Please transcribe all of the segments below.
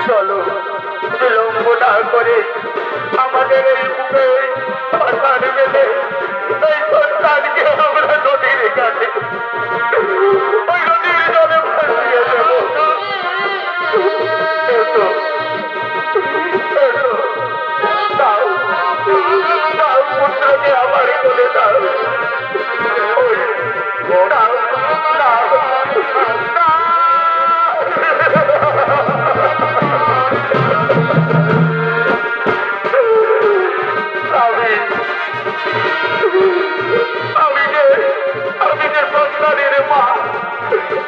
চলো বিলম্ব না করে আমাদের এই বুকে পাশান মেলে এই সন্তানকে আমরা নদীর কাছে ওই নদীর জলে ভাসিয়ে দেব। এসো এসো, দাও দাও পুত্রকে আমার কোলে দাও। ওই দাও দাও দাও। আমি যে সন্তানের মা,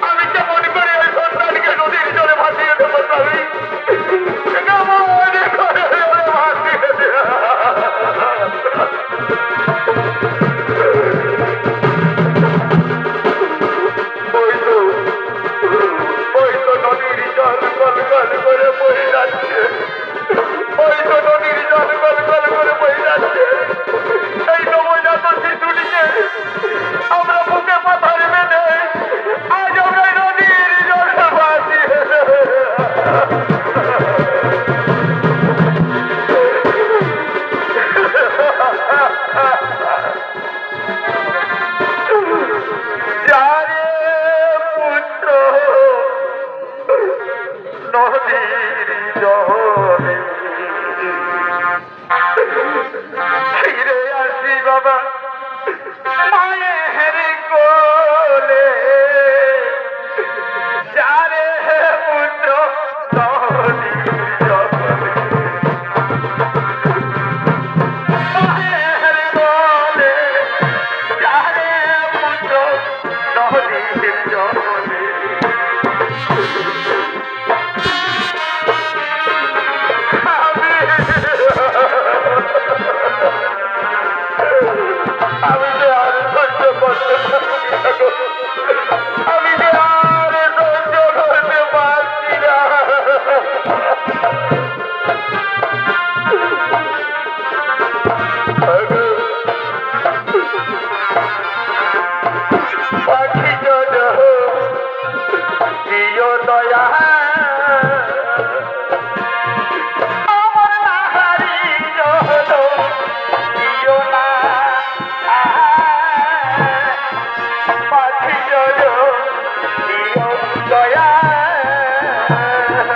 আমি কেমন করে ওই সন্তানকে নদীর জলে ভাসিয়ে দেবো? স্বামী ওই তো নদীর জল গল গল করে বয়ে যাচ্ছে, ওই তো নদীর জল গল গল করে বয়ে যাচ্ছে। এই নবজাত শিশুটিকে আমরা বুকে পাথর বেঁধে আজ আমরা নদীর জলে ভাসিয়ে দেবো। যারে পুত্র নদী